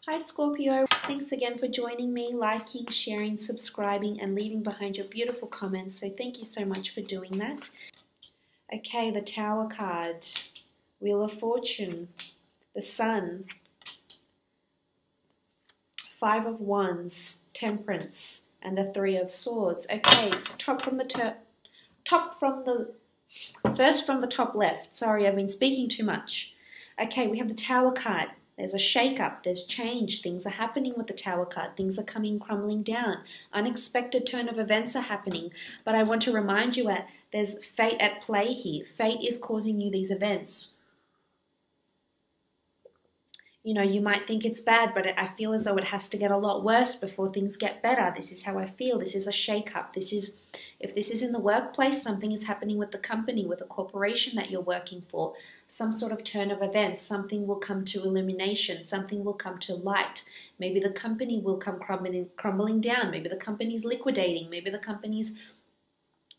Hi Scorpio, thanks again for joining me, liking, sharing, subscribing and leaving behind your beautiful comments. So thank you so much for doing that. Okay, the Tower card, Wheel of Fortune, the Sun, Five of Wands, Temperance and the Three of Swords. Okay, it's first from the top left. Sorry, I've been speaking too much. Okay, we have the Tower card. There's a shake-up, there's change, things are happening with the Tower card, things are crumbling down, unexpected turn of events are happening. But I want to remind you that there's fate at play here. Fate is causing you these events. You know, you might think it's bad, but I feel as though it has to get a lot worse before things get better. This is how I feel. This is a shake-up. If this is in the workplace, something is happening with the company, with the corporation that you're working for. Some sort of turn of events. Something will come to illumination. Something will come to light. Maybe the company will come crumbling down. Maybe the company's liquidating. Maybe the company's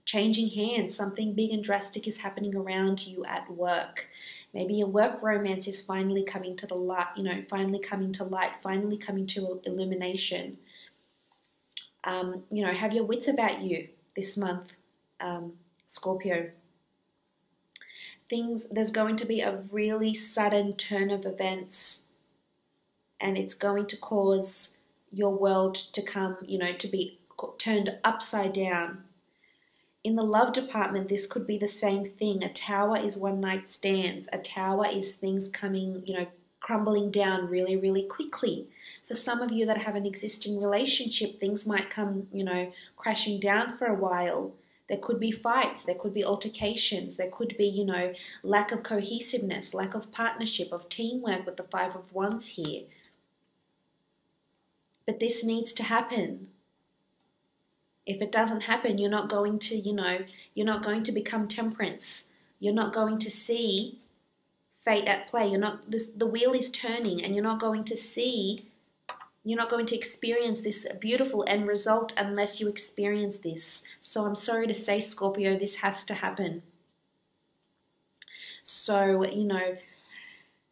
changing hands. Something big and drastic is happening around you at work. Maybe your work romance is finally coming to the light, finally coming to illumination. Have your wits about you this month, Scorpio. There's going to be a really sudden turn of events, and it's going to cause your world to come, to be turned upside down. In the love department, this could be the same thing. A tower is one night stands. A tower is things coming, crumbling down really, really quickly. For some of you that have an existing relationship, things might come, crashing down for a while. There could be fights. There could be altercations. There could be, lack of cohesiveness, lack of partnership, of teamwork with the Five of Wands here. But this needs to happen. If it doesn't happen, you're not going to, you're not going to become Temperance. You're not going to see fate at play. The wheel is turning, and you're not going to experience this beautiful end result unless you experience this. So I'm sorry to say, Scorpio, this has to happen. So,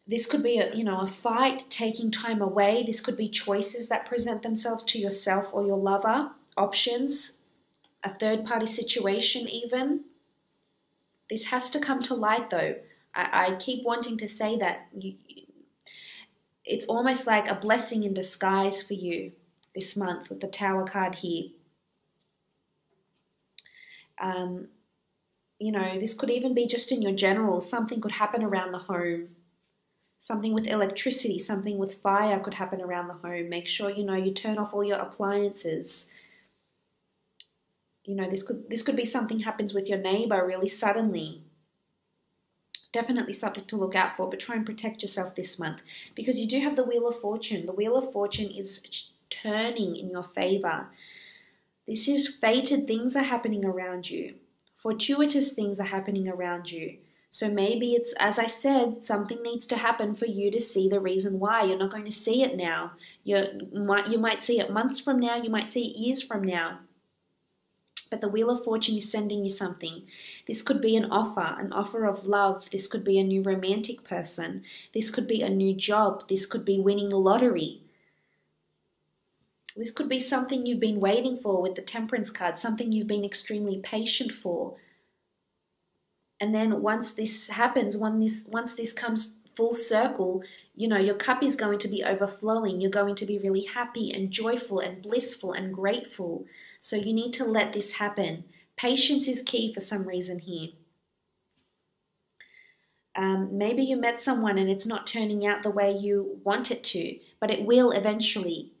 this could be a fight, taking time away. This could be choices that present themselves to yourself or your lover. Options, a third-party situation even. This has to come to light, though. I keep wanting to say that. It's almost like a blessing in disguise for you this month with the Tower card here. This could even be just in your general. Something could happen around the home. Something with electricity, something with fire could happen around the home. Make sure, you turn off all your appliances. This could be something happens with your neighbor really suddenly. Definitely something to look out for, but try and protect yourself this month because you do have the Wheel of Fortune. The Wheel of Fortune is turning in your favor. This is fated things are happening around you. Fortuitous things are happening around you. So maybe it's, as I said, something needs to happen for you to see the reason why. You're not going to see it now. You might see it months from now. You might see it years from now. But the Wheel of Fortune is sending you something. This could be an offer of love. This could be a new romantic person. This could be a new job. This could be winning the lottery. This could be something you've been waiting for with the Temperance card, something you've been extremely patient for. And then once this happens, once this comes full circle, your cup is going to be overflowing. You're going to be really happy and joyful and blissful and grateful. So you need to let this happen. Patience is key for some reason here. Maybe you met someone and it's not turning out the way you want it to, but it will eventually.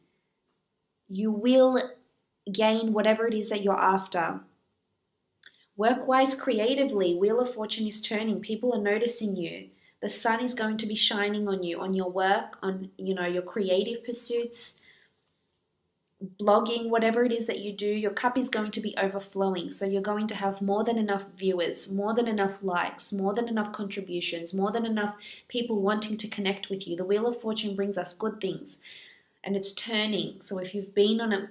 You will gain whatever it is that you're after. Work-wise, creatively, Wheel of Fortune is turning. People are noticing you. The sun is going to be shining on you, on your work, on your creative pursuits. Blogging, whatever it is that you do, your cup is going to be overflowing. So you're going to have more than enough viewers, more than enough likes, more than enough contributions, more than enough people wanting to connect with you. The Wheel of Fortune brings us good things and it's turning. So if you've been on a,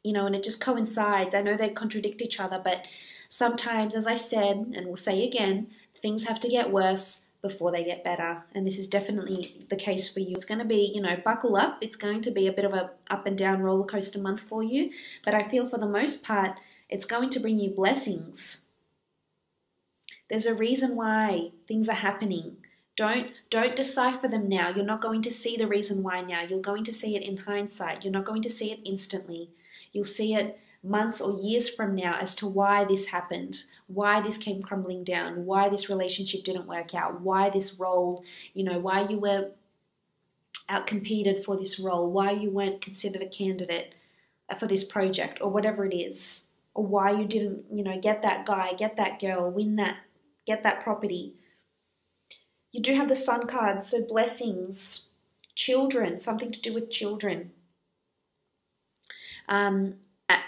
and it just coincides. I know they contradict each other, but sometimes, as I said, and we'll say again, things have to get worse before they get better. And this is definitely the case for you. It's going to be, you know, buckle up. It's going to be a bit of a up and down roller coaster month for you. But I feel for the most part, it's going to bring you blessings. There's a reason why things are happening. Don't decipher them now. You're not going to see the reason why now. You're going to see it in hindsight. You're not going to see it instantly. You'll see it months or years from now as to why this happened, why this came crumbling down, why this relationship didn't work out, why this role, you know, why you were outcompeted for this role, why you weren't considered a candidate for this project or whatever it is, or why you didn't, you know, get that guy, get that girl, win that, get that property. You do have the Sun card, so blessings, children, something to do with children.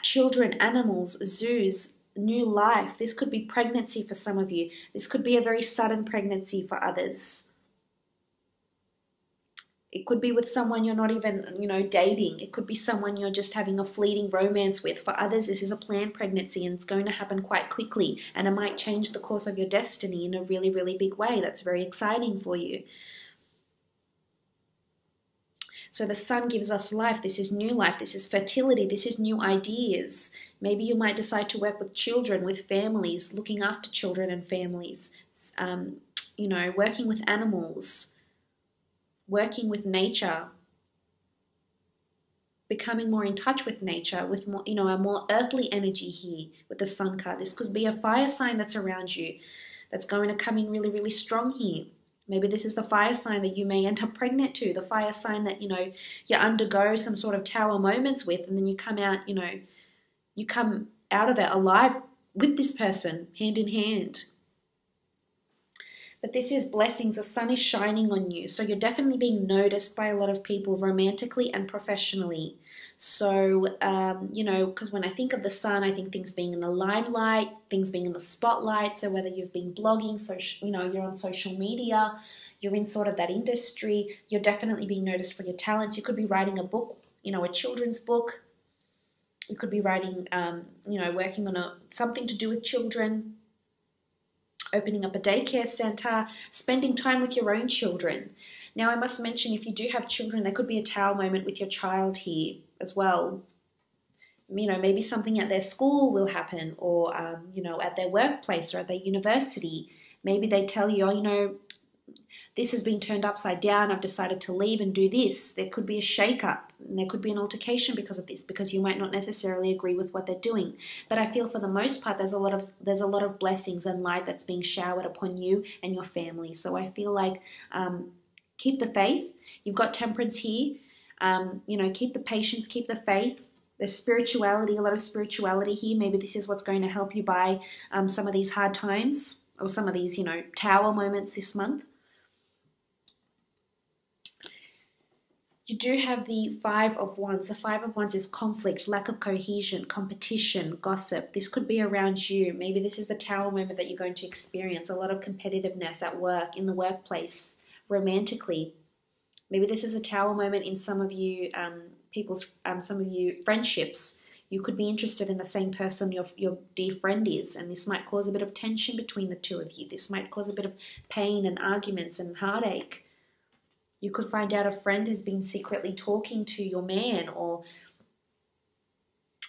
Children, animals, zoos, new life. This could be pregnancy for some of you. This could be a very sudden pregnancy for others. It could be with someone you're not even, you know, dating. It could be someone you're just having a fleeting romance with. For others, this is a planned pregnancy and it's going to happen quite quickly. And it might change the course of your destiny in a really, really big way. That's very exciting for you. So the sun gives us life. This is new life. This is fertility. This is new ideas. Maybe you might decide to work with children, with families, looking after children and families, you know, working with animals, working with nature, becoming more in touch with nature, with more, you know, a more earthly energy here with the Sun card. This could be a fire sign that's around you that's going to come in really, really strong here. Maybe this is the fire sign that you may end up pregnant to, the fire sign that, you know, you undergo some sort of tower moments with, and then you come out, you know, you come out of it alive with this person, hand in hand. But this is blessings. The sun is shining on you. So you're definitely being noticed by a lot of people romantically and professionally. So, you know, because when I think of the sun, I think things being in the limelight, things being in the spotlight. So whether you've been blogging, so, you know, you're on social media, you're in sort of that industry, you're definitely being noticed for your talents. You could be writing a book, you know, a children's book. You could be writing, you know, working on something to do with children, opening up a daycare center, spending time with your own children. Now, I must mention, if you do have children, there could be a tower moment with your child here as well. You know, maybe something at their school will happen, or, you know, at their workplace or at their university. Maybe they tell you, oh, you know, this has been turned upside down. I've decided to leave and do this. There could be a shake-up, and there could be an altercation because of this, because you might not necessarily agree with what they're doing. But I feel for the most part, there's a lot of blessings and light that's being showered upon you and your family. So I feel like keep the faith. You've got temperance here. You know, keep the patience, keep the faith. There's spirituality, a lot of spirituality here. Maybe this is what's going to help you by some of these hard times, or some of these, you know, tower moments this month. You do have the Five of Wands. The Five of Wands is conflict, lack of cohesion, competition, gossip. This could be around you. Maybe this is the tower moment that you're going to experience. A lot of competitiveness at work, in the workplace, romantically. Maybe this is a tower moment in some of you, some of you friendships. You could be interested in the same person your dear friend is, and this might cause a bit of tension between the two of you. This might cause a bit of pain and arguments and heartache. You could find out a friend has been secretly talking to your man, or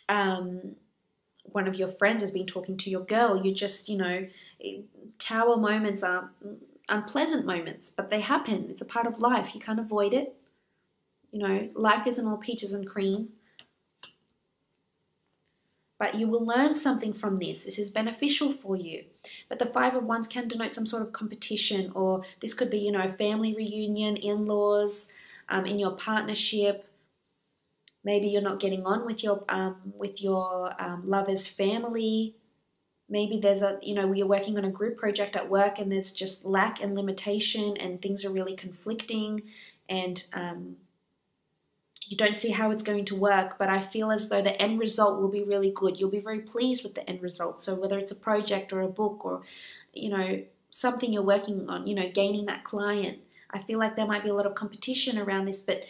one of your friends has been talking to your girl. You just, you know, tower moments are unpleasant moments, but they happen. It's a part of life. You can't avoid it. You know, life isn't all peaches and cream. But you will learn something from this. This is beneficial for you. But the Five of Wands can denote some sort of competition, or this could be, you know, a family reunion, in-laws, in your partnership. Maybe you're not getting on with your lover's family. Maybe there's you know, you're working on a group project at work and there's just lack and limitation and things are really conflicting, and you don't see how it's going to work, but I feel as though the end result will be really good. You'll be very pleased with the end result. So whether it's a project or a book, or, you know, something you're working on, you know, gaining that client, I feel like there might be a lot of competition around this, but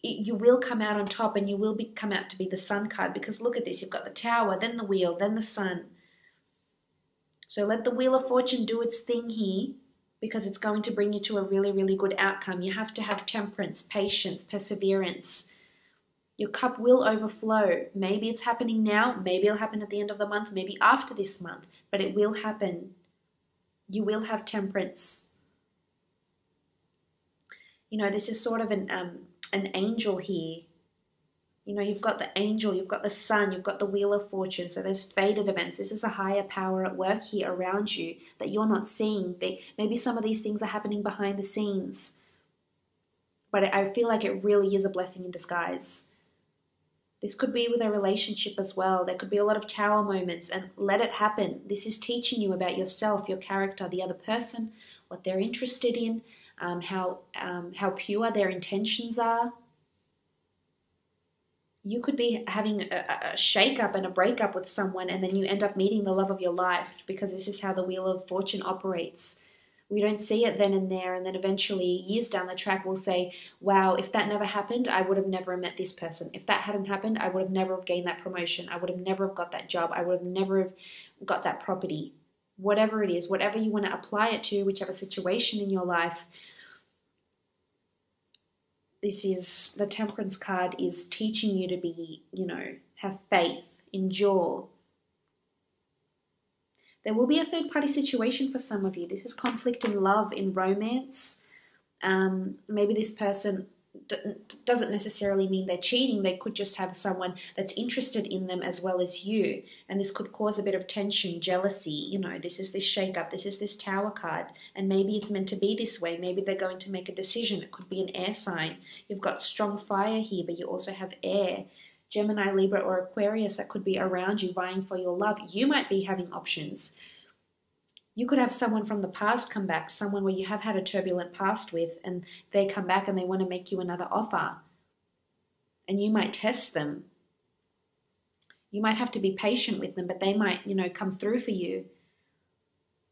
you will come out on top, and you will come out to be the Sun card, because look at this. You've got the Tower, then the Wheel, then the Sun. So let the Wheel of Fortune do its thing here, because it's going to bring you to a really, really good outcome. You have to have temperance, patience, perseverance. Your cup will overflow. Maybe it's happening now. Maybe it'll happen at the end of the month. Maybe after this month. But it will happen. You will have temperance. You know, this is sort of an angel here. You know, you've got the angel, you've got the sun, you've got the wheel of fortune. So there's fated events. This is a higher power at work here around you that you're not seeing. Maybe some of these things are happening behind the scenes. But I feel like it really is a blessing in disguise. This could be with a relationship as well. There could be a lot of tower moments, and let it happen. This is teaching you about yourself, your character, the other person, what they're interested in, how pure their intentions are. You could be having a shake-up and a breakup with someone, and then you end up meeting the love of your life, because this is how the Wheel of Fortune operates. We don't see it then and there, and then eventually, years down the track, we'll say, wow, if that never happened, I would have never met this person. If that hadn't happened, I would have never have gained that promotion. I would have never have got that job. I would have never have got that property. Whatever it is, whatever you want to apply it to, whichever situation in your life, this is, the Temperance card is teaching you to be, you know, have faith, endure. There will be a third-party situation for some of you. This is conflict in love, in romance. Maybe this person doesn't necessarily mean they're cheating. They could just have someone that's interested in them as well as you. And this could cause a bit of tension, jealousy. You know, this is this shake-up. This is this Tower card. And maybe it's meant to be this way. Maybe they're going to make a decision. It could be an air sign. You've got strong fire here, but you also have air. Gemini, Libra, or Aquarius that could be around you vying for your love. You might be having options. You could have someone from the past come back, someone where you have had a turbulent past with, and they come back and they want to make you another offer. And you might test them. You might have to be patient with them, but they might, you know, come through for you.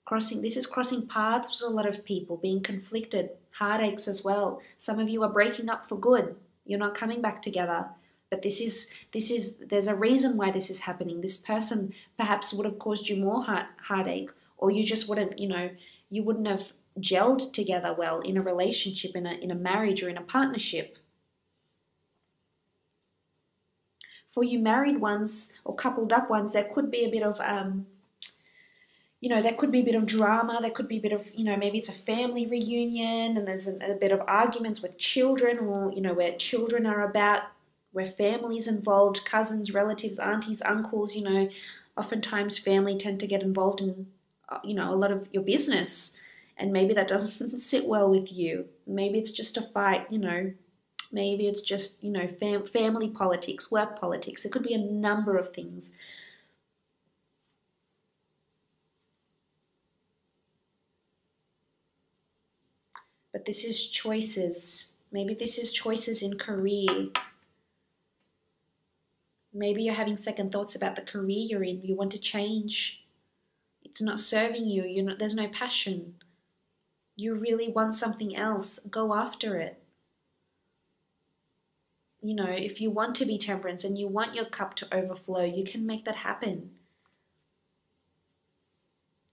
This is crossing paths with a lot of people, being conflicted, heartaches as well. Some of you are breaking up for good. You're not coming back together. But there's a reason why this is happening. This person perhaps would have caused you more heartache, or you just wouldn't, you know, you wouldn't have gelled together well in a relationship, in a marriage, or in a partnership. For you married ones or coupled up ones, there could be a bit of, you know, there could be a bit of drama. There could be a bit of, you know, maybe it's a family reunion and there's a bit of arguments with children, or, you know, where children are about, where family's involved, cousins, relatives, aunties, uncles, you know, oftentimes family tend to get involved in, you know, a lot of your business, and maybe that doesn't sit well with you. Maybe it's just a fight, you know, maybe it's just, you know, family politics, work politics. It could be a number of things. But this is choices. Maybe this is choices in career. Maybe you're having second thoughts about the career you're in. You want to change. It's not serving you. There's no passion. You really want something else. Go after it. You know, if you want to be temperance and you want your cup to overflow, you can make that happen.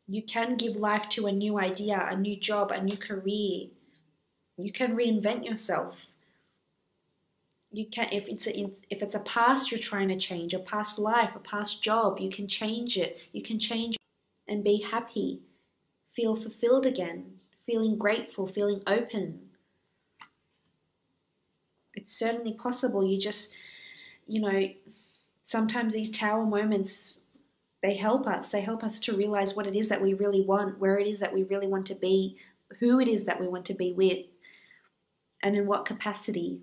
You can give life to a new idea, a new job, a new career. You can reinvent yourself. You can, if it's a past you're trying to change, a past life, a past job, you can change it. You can change and be happy, feel fulfilled again, feeling grateful, feeling open. It's certainly possible. You just, you know, sometimes these Tower moments, they help us. They help us to realize what it is that we really want, where it is that we really want to be, who it is that we want to be with, and in what capacity.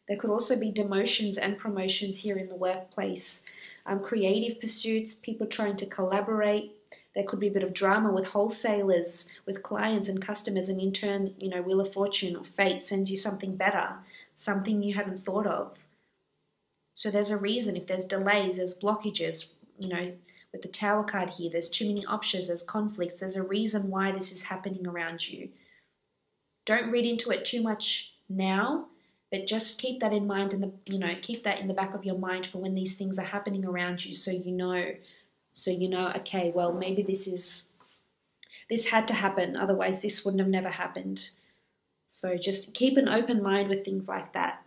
There could also be demotions and promotions here in the workplace. Creative pursuits, people trying to collaborate. There could be a bit of drama with wholesalers, with clients and customers, and in turn, you know, Wheel of Fortune or fate sends you something better, something you hadn't thought of. So there's a reason. If there's delays, there's blockages, you know, with the Tower card here, there's too many options, there's conflicts, there's a reason why this is happening around you. Don't read into it too much now, But just keep that in mind, and keep that in the back of your mind for when these things are happening around you, so you know, okay, well, maybe this had to happen, otherwise this wouldn't have never happened. So just keep an open mind with things like that.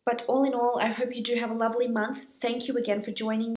But all in all, I hope you do have a lovely month. Thank you again for joining